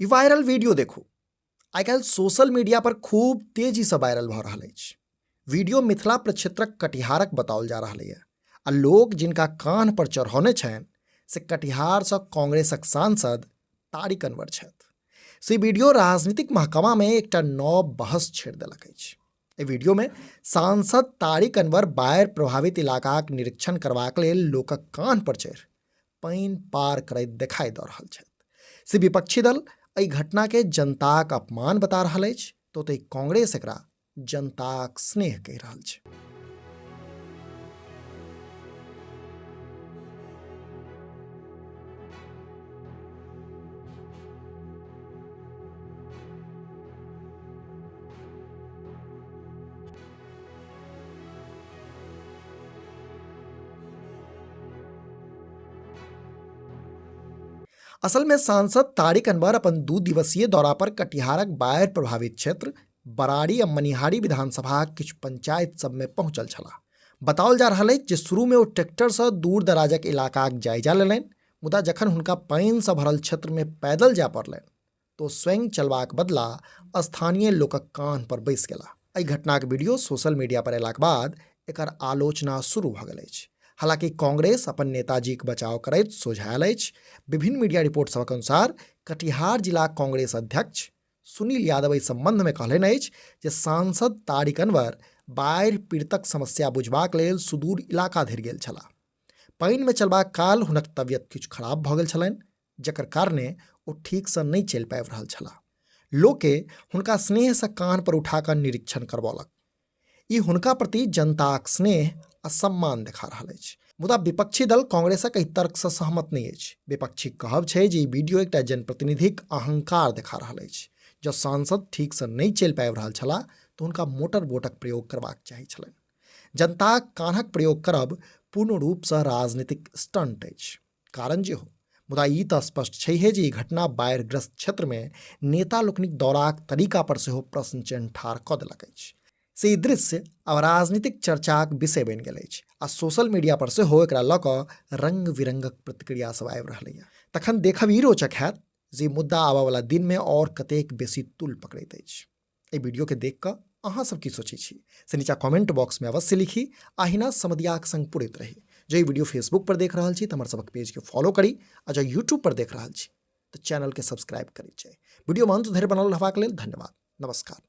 ई viral video देखू आइ काल्हि social media पर खूब तेजी से वायरल भऽ रहल अछि। वीडियो मिथिला प्रक्षेत्रक कटिहारक बताओल जा रहल है आ लोग जिनका कान पर चढ़ौने छनि से कटिहार से कांग्रेसक सांसद तारिक अनवर छथि। से वीडियो राजनीतिक महकमा में एकटा नव बहस छेड़ देलक अछि। एहि वीडियो में सांसद तारिक अनवर बाढ़ि प्रभावित इलाकाक निरीक्षण करबाक लेल लोकक कान पर चढ़ि पानि पार करैत देखाई दऽ रहल छथि। से विपक्षी दल एहि घटना के जनताक अपमान बता रहल अछि तो ओतहि कांग्रेस एकरा जनताक स्नेह कहि रहल छै। असल में सांसद तारिक अनवर अपन 2 दिवसीय दौरा पर कटिहारक बाढ़ि प्रभावित क्षेत्र बराड़ी आ मनिहारी विधानसभा किछु पंचायत सब में पहुंचल छलाह। बताओल जा रहल अछि जे शुरू में ओ ट्रैक्टर से दूर दराजक इलाकाक जायजा लेलनि, मुदा जखन हुनका पानि से भरल क्षेत्र में पैदल जाय पड़लनि तो स्वयं चलबाक बदला स्थानीय लोकक कान पर बैसि गेलाह। एहि घटनाक वीडियो सोशल मीडिया पर अयलाक बाद एकर आलोचना शुरू भऽ गेल अछि। हालांकि कांग्रेस अपन नेताजीक बचाव करैत सोझायल अछि। विभिन्न मीडिया रिपोर्ट सभक अनुसार कटिहार जिला कांग्रेस अध्यक्ष सुनील यादव एहि संबंध में कहलनि अछि जे सांसद तारिक अनवर बाढ़ि पीड़ितक समस्या बुझबाक लेल सुदूर इलाका धरि गेल छलाह। पानि में चलबाक काल हुनक तबियत किछु खराब भऽ गेल छलनि, जकर कारणे ओ ठीक से नहीं चलि पाबि रहल छलाह। लोके हुनका स्नेह से कान पर उठा कऽ निरीक्षण करबौलक। ई हुनका प्रति जनताक स्नेह आ सम्मान देखा रहल अछि। मुदा विपक्षी दल कांग्रेसक एहि तर्क से सहमत नहीं अछि। विपक्षी कहब छै जे ई वीडियो एकटा जनप्रतिनिधिक अहंकार देखा रहल अछि। जँ सांसद ठीक से नहीं चलि पाबि रहल छलाह तो हुनका मोटर बोटक प्रयोग करबाक चाही छलनि। जनताक कानक प्रयोग करब पूर्ण रूप से राजनीतिक स्टंट अछि, कारण जे हो। मुदा ई तऽ स्पष्ट छैहे जे ई घटना बाढ़िग्रस्त क्षेत्र में नेता लोकनिक दौराक तरीका पर सेहो प्रश्न चिन्ह ठाढ़ कऽ देलक अछि। से ई दृश्य अब राजनीतिक चर्चाक विषय बनि गेल अछि आ सोशल मीडिया पर सेहो एकरा लऽ कऽ रंग बिरंगक प्रतिक्रिया सब आबि रहलैए। तखन देखब ई रोचक हैत जे ई मुद्दा आबय वाला दिन में और कतेक बेसी तुल पकड़ैत अछि। एहि वीडियो के देख कऽ अहाँ सब की सोचै छी से नीचा कमेंट बॉक्स में अवश्य लिखी। आहिना समदियाक संग पुरैत रही। जो वीडियो फेसबुक पर देख रहल छी तऽ हमर सबक पेज के फॉलो करी आ जो यूट्यूब पर देख रहल छी तऽ चैनल के सब्सक्राइब करी छै। वीडियो में अंत धरि बनल रहबाक लेल धन्यवाद। नमस्कार।